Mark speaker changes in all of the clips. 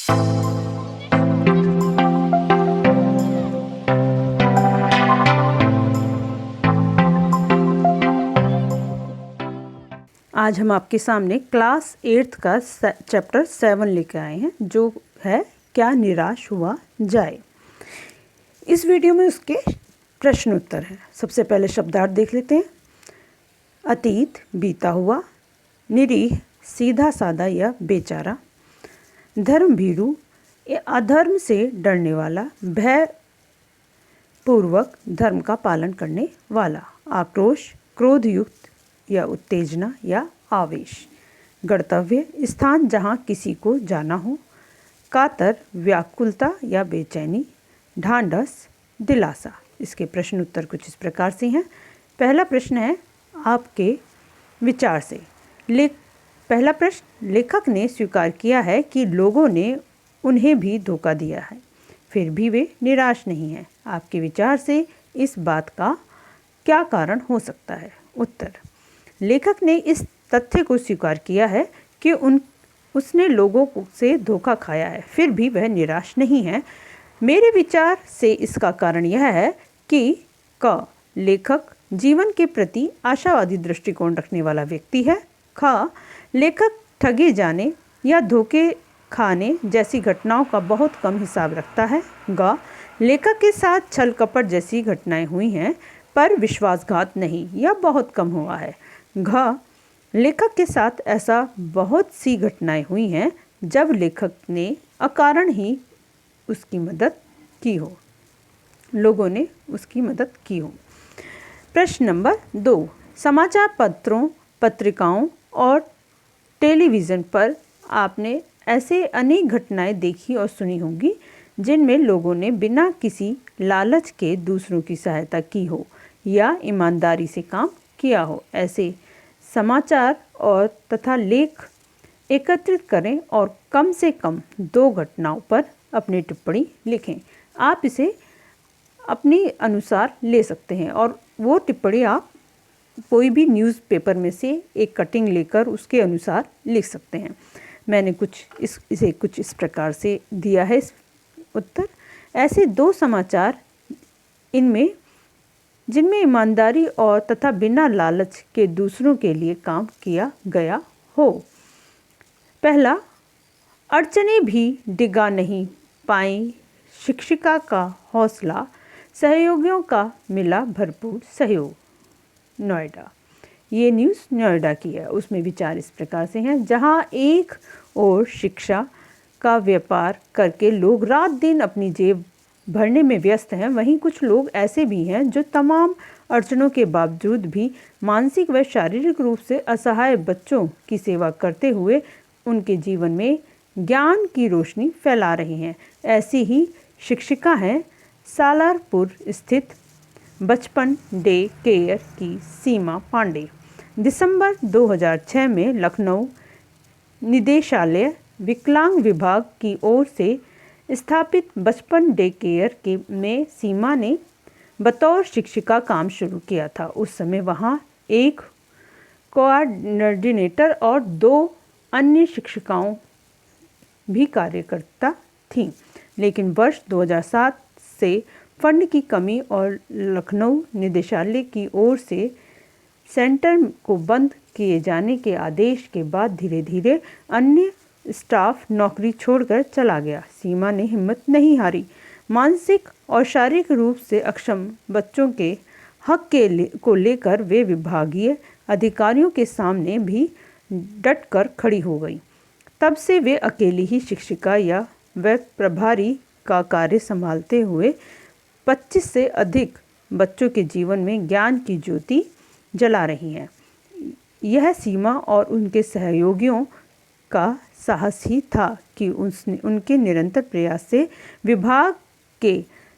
Speaker 1: आज हम आपके सामने क्लास 8th का चैप्टर 7 लेकर आए हैं, जो है क्या निराश हुआ जाए। इस वीडियो में उसके प्रश्न उत्तर हैं। सबसे पहले शब्दार्थ देख लेते हैं। अतीत, बीता हुआ। निरीह, सीधा साधा या बेचारा। धर्म भीरू, अधर्म से डरने वाला, भय पूर्वक धर्म का पालन करने वाला। आक्रोश, क्रोध युक्त या उत्तेजना या आवेश। गंतव्य, स्थान जहाँ किसी को जाना हो। कातर, व्याकुलता या बेचैनी। ढांढस, दिलासा। इसके प्रश्न उत्तर कुछ इस प्रकार से हैं। पहला प्रश्न है आपके विचार से। पहला प्रश्न, लेखक ने स्वीकार किया है कि लोगों ने उन्हें भी धोखा दिया है, फिर भी वे निराश नहीं हैं। आपके विचार से इस बात का क्या कारण हो सकता है? उत्तर, लेखक ने इस तथ्य को स्वीकार किया है कि उसने लोगों से धोखा खाया है, फिर भी वह निराश नहीं है। मेरे विचार से इसका कारण यह है कि लेखक जीवन के प्रति आशावादी दृष्टिकोण रखने वाला व्यक्ति है। लेखक ठगे जाने या धोखे खाने जैसी घटनाओं का बहुत कम हिसाब रखता है। लेखक के साथ छल कपट जैसी घटनाएं हुई हैं, पर विश्वासघात नहीं या बहुत कम हुआ है। लेखक के साथ ऐसा बहुत सी घटनाएं हुई हैं जब लेखक ने अकारण ही उसकी मदद की हो, लोगों ने उसकी मदद की हो। प्रश्न नंबर 2, समाचार पत्रों, पत्रिकाओं और टेलीविज़न पर आपने ऐसे अनेक घटनाएं देखी और सुनी होंगी जिनमें लोगों ने बिना किसी लालच के दूसरों की सहायता की हो या ईमानदारी से काम किया हो। ऐसे समाचार और तथा लेख एकत्रित करें और कम से कम 2 घटनाओं पर अपनी टिप्पणी लिखें। आप इसे अपने अनुसार ले सकते हैं और वो टिप्पणी आप कोई भी न्यूज़पेपर में से एक कटिंग लेकर उसके अनुसार लिख सकते हैं। मैंने इसे कुछ इस प्रकार से दिया है इस उत्तर। ऐसे 2 समाचार जिनमें ईमानदारी और तथा बिना लालच के दूसरों के लिए काम किया गया हो। पहला, अड़चनें भी डिगा नहीं पाई, शिक्षिका का हौसला, सहयोगियों का मिला भरपूर सहयोग। नोएडा, ये न्यूज़ नोएडा की है। उसमें विचार इस प्रकार से हैं, जहां एक और शिक्षा का व्यापार करके लोग रात दिन अपनी जेब भरने में व्यस्त हैं, वहीं कुछ लोग ऐसे भी हैं जो तमाम अड़चनों के बावजूद भी मानसिक व शारीरिक रूप से असहाय बच्चों की सेवा करते हुए उनके जीवन में ज्ञान की रोशनी फैला रहे हैं। ऐसी ही शिक्षिका हैं सालारपुर स्थित बचपन डे केयर की सीमा पांडे। दिसंबर 2006 में लखनऊ निदेशालय विकलांग विभाग की ओर से स्थापित बचपन डे केयर में सीमा ने बतौर शिक्षिका काम शुरू किया था। उस समय वहां एक कोऑर्डिनेटर और 2 अन्य शिक्षिकाओं भी कार्यकर्ता थीं, लेकिन वर्ष 2007 से फंड की कमी और लखनऊ निदेशालय की ओर से सेंटर को बंद किए जाने के आदेश के बाद धीरे धीरे अन्य स्टाफ नौकरी छोड़कर चला गया। सीमा ने हिम्मत नहीं हारी। मानसिक और शारीरिक रूप से अक्षम बच्चों के हक को लेकर वे विभागीय अधिकारियों के सामने भी डटकर खड़ी हो गई। तब से वे अकेली ही शिक्षिका या व प्रभारी का कार्य संभालते हुए 25 से अधिक बच्चों के जीवन में ज्ञान की ज्योति जला रही हैं। यह सीमा और उनके सहयोगियों का साहस ही था कि उनके निरंतर प्रयास से विभाग के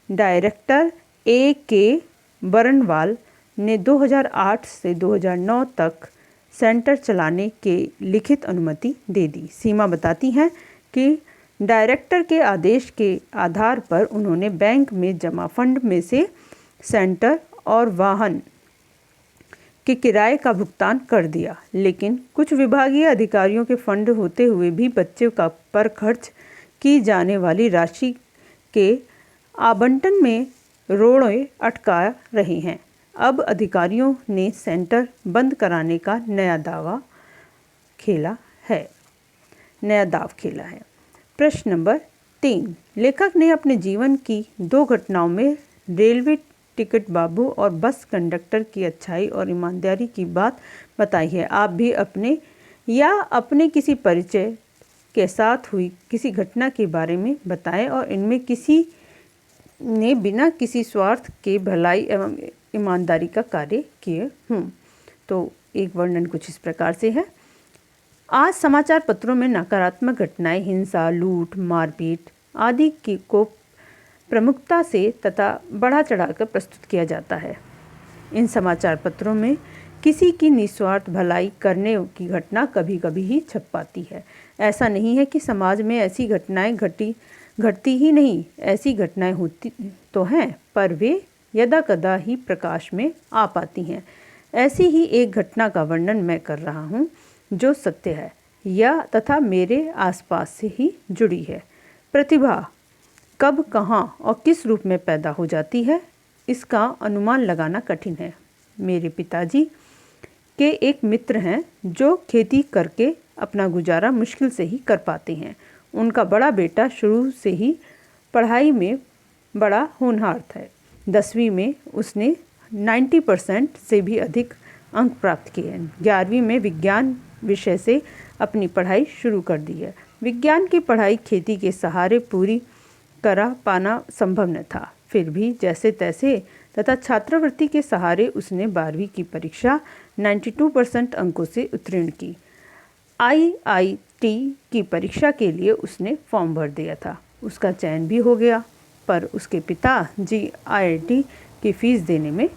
Speaker 1: डायरेक्टर A.K. बरनवाल ने 2008 से 2009 तक सेंटर चलाने के लिखित अनुमति दे दी। सीमा बताती हैं कि डायरेक्टर के आदेश के आधार पर उन्होंने बैंक में जमा फंड में से सेंटर और वाहन के किराए का भुगतान कर दिया, लेकिन कुछ विभागीय अधिकारियों के फंड होते हुए भी बच्चे पर खर्च की जाने वाली राशि के आवंटन में रोड़े अटका रहे हैं। अब अधिकारियों ने सेंटर बंद कराने का नया दाव खेला है। प्रश्न नंबर 3, लेखक ने अपने जीवन की 2 घटनाओं में रेलवे टिकट बाबू और बस कंडक्टर की अच्छाई और ईमानदारी की बात बताई है। आप भी अपने किसी परिचय के साथ हुई किसी घटना के बारे में बताएं और इनमें किसी ने बिना किसी स्वार्थ के भलाई एवं ईमानदारी का कार्य किए हों। तो एक वर्णन कुछ इस प्रकार से है। आज समाचार पत्रों में नकारात्मक घटनाएं, हिंसा, लूट, मारपीट आदि को प्रमुखता से तथा बढ़ा चढ़ाकर प्रस्तुत किया जाता है। इन समाचार पत्रों में किसी की निस्वार्थ भलाई करने की घटना कभी कभी ही छप पाती है। ऐसा नहीं है कि समाज में ऐसी घटनाएं घटती ही नहीं, ऐसी घटनाएं होती तो हैं, पर वे यदा कदा ही प्रकाश में आ पाती हैं। ऐसी ही एक घटना का वर्णन मैं कर रहा हूँ जो सत्य है या तथा मेरे आसपास से ही जुड़ी है। प्रतिभा कब, कहाँ और किस रूप में पैदा हो जाती है, इसका अनुमान लगाना कठिन है। मेरे पिताजी के एक मित्र हैं जो खेती करके अपना गुजारा मुश्किल से ही कर पाते हैं। उनका बड़ा बेटा शुरू से ही पढ़ाई में बड़ा होनहार था। 10वीं में उसने 90% से भी अधिक अंक प्राप्त किए। 11वीं में विज्ञान विषय से अपनी पढ़ाई शुरू कर दी है। विज्ञान की पढ़ाई खेती के सहारे पूरी करा पाना संभव न था, फिर भी जैसे तैसे तथा छात्रवृत्ति के सहारे उसने 12वीं की परीक्षा 92% अंकों से उत्तीर्ण की। IIT की परीक्षा के लिए उसने फॉर्म भर दिया था। उसका चयन भी हो गया, पर उसके पिताजी IIT की फीस देने में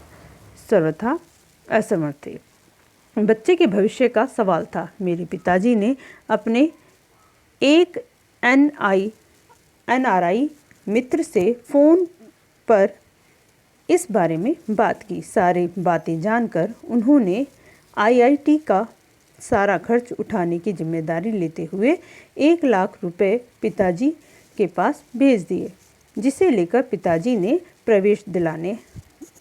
Speaker 1: सर्वथा असमर्थ थे। बच्चे के भविष्य का सवाल था। मेरे पिताजी ने अपने एक NRI मित्र से फ़ोन पर इस बारे में बात की। सारी बातें जानकर उन्होंने IIT का सारा खर्च उठाने की जिम्मेदारी लेते हुए 1 लाख रुपए पिताजी के पास भेज दिए, जिसे लेकर पिताजी ने प्रवेश दिलाने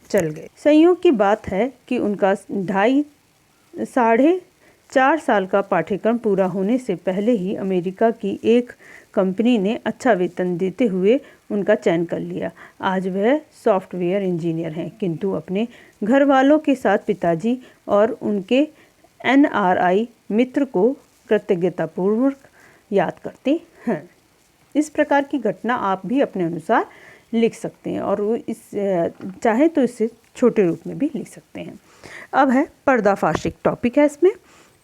Speaker 1: चल गए। संयोग की बात है कि उनका 4.5 साल का पाठ्यक्रम पूरा होने से पहले ही अमेरिका की एक कंपनी ने अच्छा वेतन देते हुए उनका चयन कर लिया। आज वह सॉफ्टवेयर इंजीनियर हैं, किंतु अपने घर वालों के साथ पिताजी और उनके NRI मित्र को कृतज्ञतापूर्वक याद करते हैं। इस प्रकार की घटना आप भी अपने अनुसार लिख सकते हैं और चाहे तो इसे छोटे रूप में भी लिख सकते हैं। अब है पर्दाफाश, एक टॉपिक है इसमें।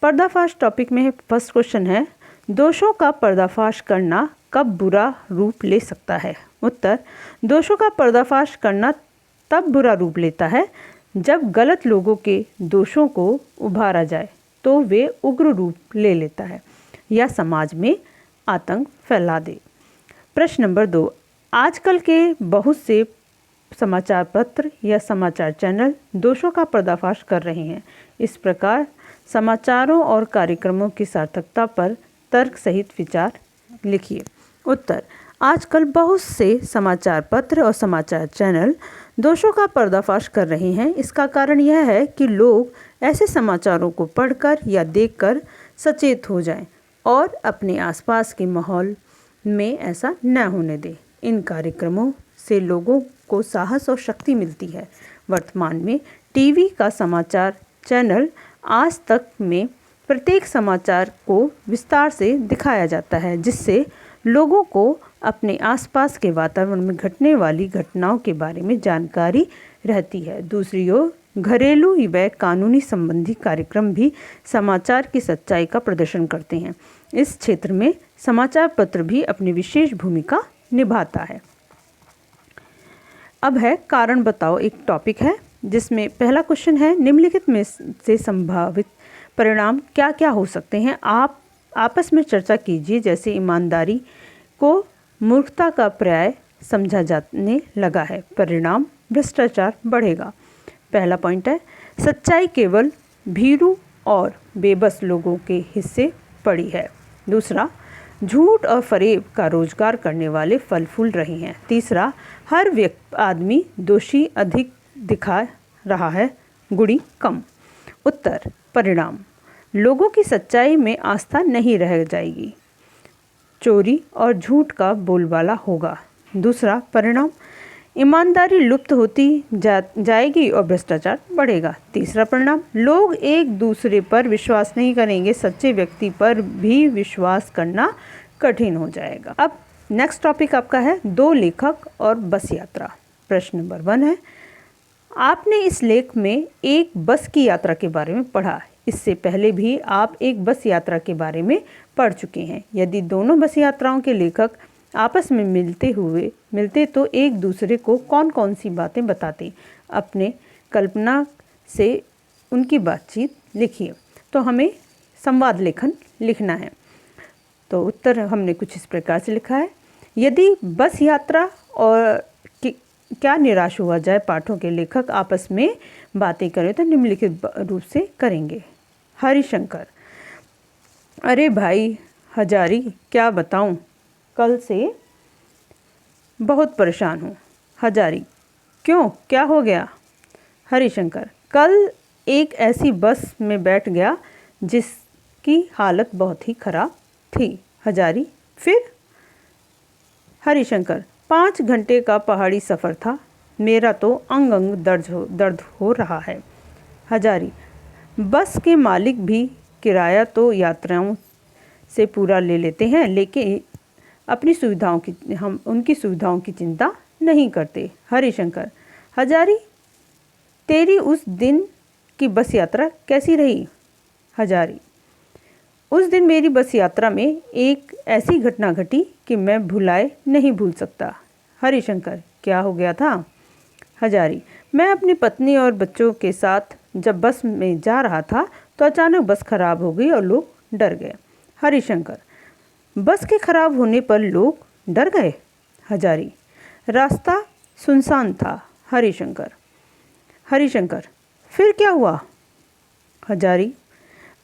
Speaker 1: पर्दाफाश टॉपिक में फर्स्ट क्वेश्चन है, दोषों का पर्दाफाश करना कब बुरा रूप ले सकता है? उत्तर, दोषों का पर्दाफाश करना तब बुरा रूप लेता है जब गलत लोगों के दोषों को उभारा जाए तो वे उग्र रूप ले लेता है या समाज में आतंक फैला दे। प्रश्न नंबर 2, आजकल के बहुत से समाचार पत्र या समाचार चैनल दोषों का पर्दाफाश कर रहे हैं। इस प्रकार समाचारों और कार्यक्रमों की सार्थकता पर तर्क सहित विचार लिखिए। उत्तर, आजकल बहुत से समाचार पत्र और समाचार चैनल दोषों का पर्दाफाश कर रहे हैं। इसका कारण यह है कि लोग ऐसे समाचारों को पढ़कर या देखकर सचेत हो जाएं और अपने आसपास के माहौल में ऐसा न होने दें। इन कार्यक्रमों से लोगों को साहस और शक्ति मिलती है। वर्तमान में टीवी का समाचार चैनल आज तक में प्रत्येक समाचार को विस्तार से दिखाया जाता है, जिससे लोगों को अपने आसपास के वातावरण में घटने वाली घटनाओं के बारे में जानकारी रहती है। दूसरी ओर घरेलू व कानूनी संबंधी कार्यक्रम भी समाचार की सच्चाई का प्रदर्शन करते हैं। इस क्षेत्र में समाचार पत्र भी अपनी विशेष भूमिका निभाता है। अब है कारण बताओ, एक टॉपिक है जिसमें पहला क्वेश्चन है, निम्नलिखित में से संभावित परिणाम क्या क्या हो सकते हैं? आप आपस में चर्चा कीजिए। जैसे ईमानदारी को मूर्खता का पर्याय समझा जाने लगा है, परिणाम भ्रष्टाचार बढ़ेगा। पहला पॉइंट है, सच्चाई केवल भीरू और बेबस लोगों के हिस्से पड़ी है। दूसरा, झूठ और फरेब का रोजगार करने वाले फल फूल रहे हैं। तीसरा, हर आदमी दोषी अधिक दिखा रहा है, गुणी कम। उत्तर, परिणाम, लोगों की सच्चाई में आस्था नहीं रह जाएगी, चोरी और झूठ का बोलबाला होगा। दूसरा परिणाम, ईमानदारी लुप्त होती जाएगी और भ्रष्टाचार बढ़ेगा। तीसरा परिणाम, लोग एक दूसरे पर विश्वास नहीं करेंगे, सच्चे व्यक्ति पर भी विश्वास करना कठिन हो जाएगा। अब नेक्स्ट टॉपिक आपका है 2 लेखक और बस यात्रा। प्रश्न नंबर 1 है, आपने इस लेख में एक बस की यात्रा के बारे में पढ़ा। इससे पहले भी आप एक बस यात्रा के बारे में पढ़ चुके हैं। यदि दोनों बस यात्राओं के लेखक आपस में मिलते तो एक दूसरे को कौन कौन सी बातें बताते? अपने कल्पना से उनकी बातचीत लिखिए। तो हमें संवाद लेखन लिखना है। तो उत्तर हमने कुछ इस प्रकार से लिखा है, यदि बस यात्रा और क्या निराश हुआ जाए पाठों के लेखक आपस में बातें करें तो निम्नलिखित रूप से करेंगे। हरिशंकर, अरे भाई हजारी, क्या बताऊं, कल से बहुत परेशान हूँ। हजारी, क्यों, क्या हो गया? हरिशंकर, कल एक ऐसी बस में बैठ गया जिसकी हालत बहुत ही खराब थी। हजारी, फिर? हरिशंकर, 5 घंटे का पहाड़ी सफ़र था, मेरा तो अंग अंग दर्द हो रहा है। हजारी, बस के मालिक भी किराया तो यात्राओं से पूरा ले लेते हैं, लेकिन हम उनकी सुविधाओं की चिंता नहीं करते। हरिशंकर, हजारी, तेरी उस दिन की बस यात्रा कैसी रही? हजारी, उस दिन मेरी बस यात्रा में एक ऐसी घटना घटी कि मैं भुलाए नहीं भूल सकता। हरिशंकर, क्या हो गया था? हजारी, मैं अपनी पत्नी और बच्चों के साथ जब बस में जा रहा था तो अचानक बस खराब हो गई और लोग डर गए। हरिशंकर, बस के खराब होने पर लोग डर गए? हजारी, रास्ता सुनसान था। हरिशंकर, फिर क्या हुआ? हजारी,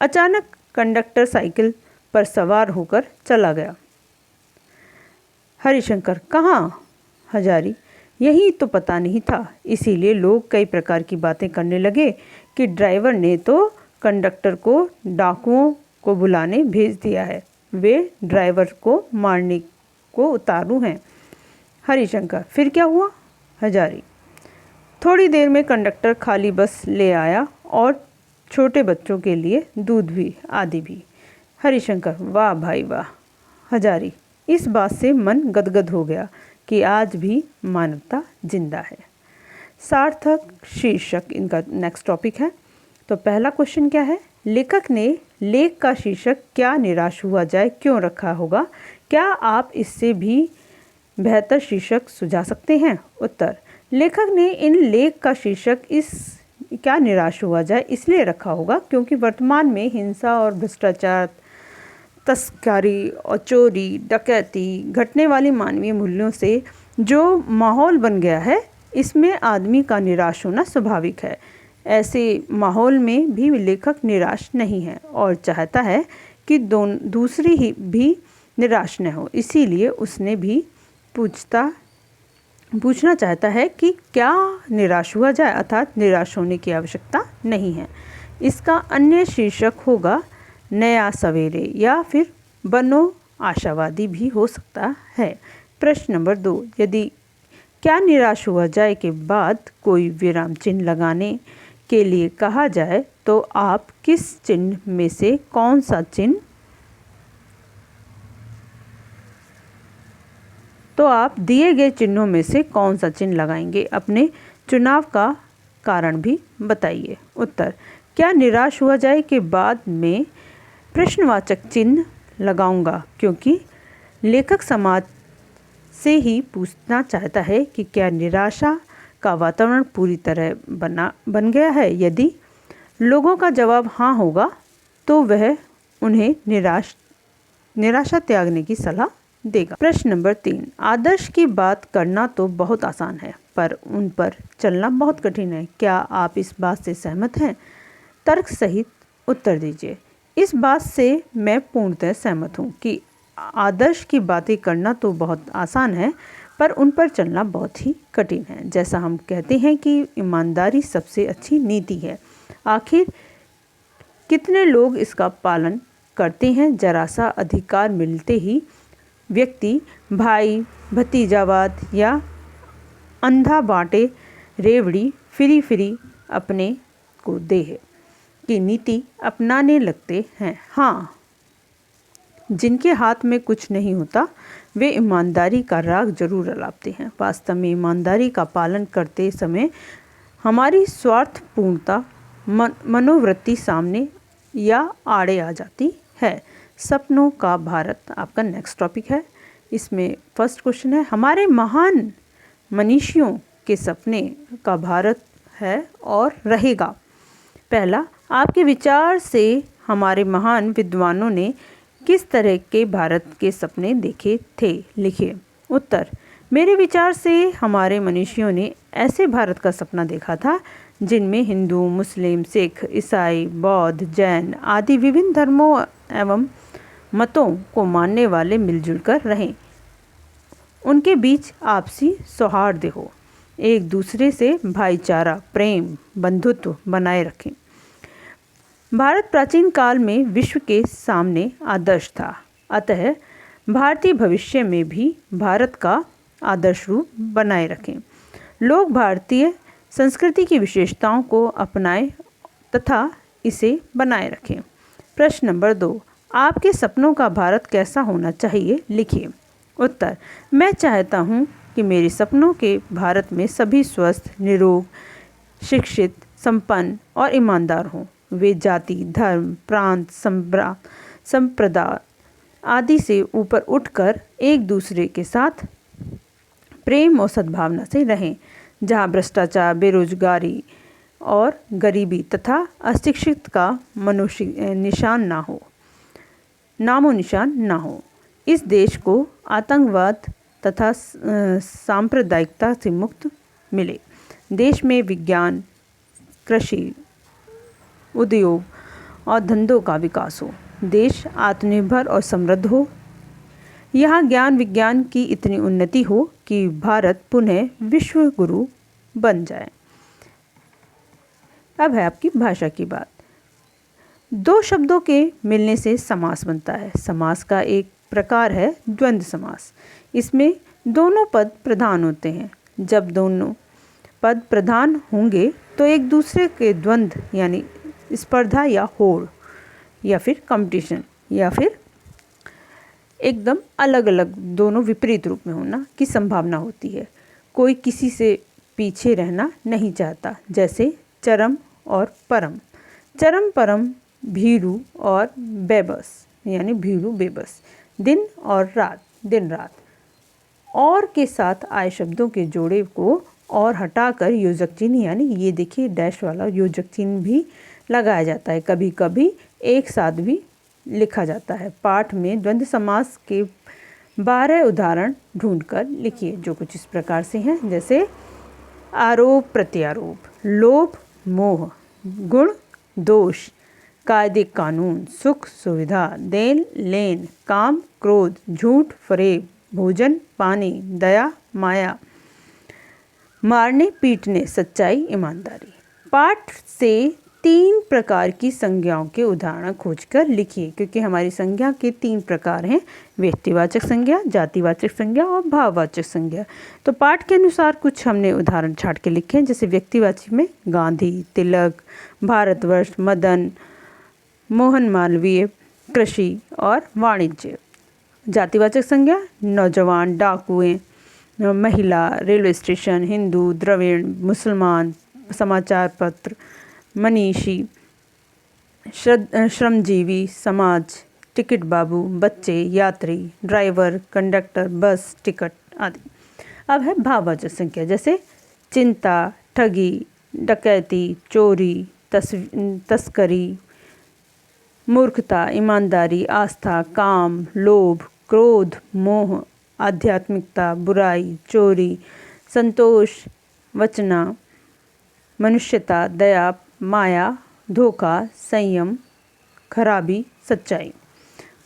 Speaker 1: अचानक कंडक्टर साइकिल पर सवार होकर चला गया। हरिशंकर, कहाँ? हजारी, यही तो पता नहीं था, इसीलिए लोग कई प्रकार की बातें करने लगे कि ड्राइवर ने तो कंडक्टर को डाकुओं को बुलाने भेज दिया है, वे ड्राइवर को मारने को उतारू हैं। हरिशंकर, फिर क्या हुआ? हजारी, थोड़ी देर में कंडक्टर खाली बस ले आया और छोटे बच्चों के लिए दूध भी आदि भी। हरिशंकर, वाह भाई वाह। हजारी, इस बात से मन गदगद हो गया कि आज भी मानवता जिंदा है। सार्थक शीर्षक इनका नेक्स्ट टॉपिक है। तो पहला क्वेश्चन क्या है, लेखक ने लेख का शीर्षक क्या निराश हुआ जाए क्यों रखा होगा? क्या आप इससे भी बेहतर शीर्षक सुझा सकते हैं? उत्तर, लेखक ने इन लेख का शीर्षक इस क्या निराश हुआ जाए इसलिए रखा होगा क्योंकि वर्तमान में हिंसा और भ्रष्टाचार, तस्करी और चोरी डकैती घटने वाली मानवीय मूल्यों से जो माहौल बन गया है, इसमें आदमी का निराश होना स्वाभाविक है। ऐसे माहौल में भी लेखक निराश नहीं है और चाहता है कि दूसरी ही भी निराश न हो, इसीलिए उसने भी पूछना चाहता है कि क्या निराश हुआ जाए, अर्थात निराश होने की आवश्यकता नहीं है। इसका अन्य शीर्षक होगा नया सवेरे या फिर बनो आशावादी भी हो सकता है। प्रश्न नंबर 2, यदि क्या निराश हुआ जाए के बाद कोई विराम चिन्ह लगाने के लिए कहा जाए तो आप किस चिन्ह में से कौन सा चिन्ह तो आप दिए गए चिन्हों में से कौन सा चिन्ह लगाएंगे? अपने चुनाव का कारण भी बताइए। उत्तर, क्या निराश हुआ जाए के बाद में प्रश्नवाचक चिन्ह लगाऊंगा क्योंकि लेखक समाज से ही पूछना चाहता है कि क्या निराशा का वातावरण पूरी तरह बन गया है। यदि लोगों का जवाब हाँ होगा तो वह उन्हें निराशा त्यागने की सलाह देगा। प्रश्न नंबर 3, आदर्श की बात करना तो बहुत आसान है पर उन पर चलना बहुत कठिन है, क्या आप इस बात से सहमत हैं? तर्क सहित उत्तर दीजिए। इस बात से मैं पूर्णतः सहमत हूँ कि आदर्श की बातें करना तो बहुत आसान है, पर उन पर चलना बहुत ही कठिन है। जैसा हम कहते हैं कि ईमानदारी सबसे अच्छी नीति है, आखिर कितने लोग इसका पालन करते हैं? जरा सा अधिकार मिलते ही व्यक्ति भाई भतीजावाद या अंधा बांटे रेवड़ी फिरी फिरी अपने को देह की नीति अपनाने लगते हैं। हाँ, जिनके हाथ में कुछ नहीं होता वे ईमानदारी का राग जरूर अलापते हैं। वास्तव में ईमानदारी का पालन करते समय हमारी स्वार्थपूर्णता मनोवृत्ति सामने या आड़े आ जाती है। सपनों का भारत आपका नेक्स्ट टॉपिक है। इसमें फर्स्ट क्वेश्चन है, हमारे महान मनीषियों के सपने का भारत है और रहेगा। पहला, आपके विचार से हमारे महान विद्वानों ने किस तरह के भारत के सपने देखे थे? लिखिए। उत्तर, मेरे विचार से हमारे मनीषियों ने ऐसे भारत का सपना देखा था जिनमें हिंदू, मुस्लिम, सिख, ईसाई, बौद्ध, जैन आदि विभिन्न धर्मों एवं मतों को मानने वाले मिलजुल कर रहें। उनके बीच आपसी सौहार्द हो, एक दूसरे से भाईचारा, प्रेम, बंधुत्व बनाए रखें। भारत प्राचीन काल में विश्व के सामने आदर्श था, अतः भारतीय भविष्य में भी भारत का आदर्श रूप बनाए रखें। लोग भारतीय संस्कृति की विशेषताओं को अपनाएं तथा इसे बनाए रखें। प्रश्न नंबर 2, आपके सपनों का भारत कैसा होना चाहिए? लिखिए। उत्तर, मैं चाहता हूँ कि मेरे सपनों के भारत में सभी स्वस्थ, निरोग, शिक्षित, संपन्न और ईमानदार हों। वे जाति, धर्म, प्रांत, संप्रदाय आदि से ऊपर उठकर एक दूसरे के साथ प्रेम और सद्भावना से रहें, जहाँ भ्रष्टाचार, बेरोजगारी और गरीबी तथा अशिक्षित का नामो निशान ना हो। इस देश को आतंकवाद तथा सांप्रदायिकता से मुक्त मिले। देश में विज्ञान, कृषि, उद्योग और धंधों का विकास हो। देश आत्मनिर्भर और समृद्ध हो। यहाँ ज्ञान विज्ञान की इतनी उन्नति हो कि भारत पुनः विश्व गुरु बन जाए। अब है आपकी भाषा की बात। दो शब्दों के मिलने से समास बनता है। समास का एक प्रकार है द्वंद्व समास। इसमें दोनों पद प्रधान होते हैं। जब दोनों पद प्रधान होंगे तो एक दूसरे के द्वंद्व यानी स्पर्धा या होड़ या फिर कंपटीशन या फिर एकदम अलग अलग दोनों विपरीत रूप में होना की संभावना होती है। कोई किसी से पीछे रहना नहीं चाहता, जैसे चरम और परम। चरम परम, भीरू और बेबस यानी भीरू बेबस। दिन और रात, दिन रात। और के साथ आए शब्दों के जोड़े को और हटाकर योजक चिन्ह यानी ये देखिए डैश वाला योजक चिन्ह भी लगाया जाता है। कभी कभी एक साथ भी लिखा जाता है। पाठ में द्वंद्व समास के 12 उदाहरण ढूंढकर लिखिए, जो कुछ इस प्रकार से हैं, जैसे आरोप प्रत्यारोप, लोभ मोह, गुण दोष, कायदे कानून, सुख सुविधा, देन लेन, काम क्रोध, झूठ फरेब, भोजन पानी, दया माया, मारने पीटने, सच्चाई ईमानदारी। पाठ से 3 प्रकार की संज्ञाओं के उदाहरण खोजकर लिखिए, क्योंकि हमारी संज्ञा के 3 प्रकार हैं, व्यक्तिवाचक संज्ञा, जातिवाचक संज्ञा और भाववाचक संज्ञा। तो पाठ के अनुसार कुछ हमने उदाहरण छाट के लिखे हैं, जैसे व्यक्तिवाचक में गांधी, तिलक, भारतवर्ष, मदन मोहन मालवीय, कृषि और वाणिज्य। जातिवाचक संज्ञा नौजवान, डाकुएं, महिला, रेलवे स्टेशन, हिंदू, द्रविड़, मुसलमान, समाचार पत्र, मनीषी, श्रमजीवी, समाज, टिकट बाबू, बच्चे, यात्री, ड्राइवर, कंडक्टर, बस टिकट आदि। अब है भाववाचक संज्ञा, जैसे चिंता, ठगी, डकैती, चोरी, तस्करी, मूर्खता, ईमानदारी, आस्था, काम, लोभ, क्रोध, मोह, आध्यात्मिकता, बुराई, चोरी, संतोष, वचना, मनुष्यता, दया, माया, धोखा, संयम, खराबी, सच्चाई।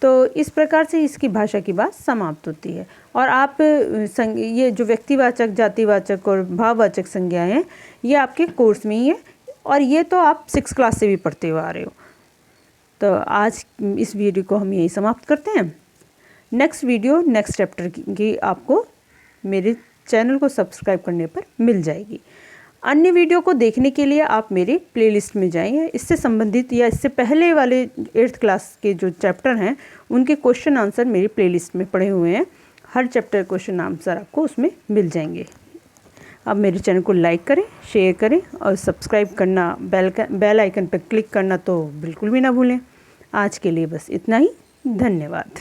Speaker 1: तो इस प्रकार से इसकी भाषा की बात समाप्त होती है। और आप ये जो व्यक्तिवाचक, जातिवाचक और भाववाचक संज्ञाएं हैं, ये आपके कोर्स में ही है और ये तो आप 6th क्लास से भी पढ़ते हुए आ रहे हो। तो आज इस वीडियो को हम यही समाप्त करते हैं। नेक्स्ट वीडियो नेक्स्ट चैप्टर की आपको मेरे चैनल को सब्सक्राइब करने पर मिल जाएगी। अन्य वीडियो को देखने के लिए आप मेरे प्लेलिस्ट में जाइए। इससे संबंधित या इससे पहले वाले 8th क्लास के जो चैप्टर हैं उनके क्वेश्चन आंसर मेरी प्लेलिस्ट में पड़े हुए हैं। हर चैप्टर क्वेश्चन आंसर आपको उसमें मिल जाएंगे। अब मेरे चैनल को लाइक करें, शेयर करें और सब्सक्राइब करना, बेल आइकन पर क्लिक करना तो बिल्कुल भी ना भूलें। आज के लिए बस इतना ही। धन्यवाद।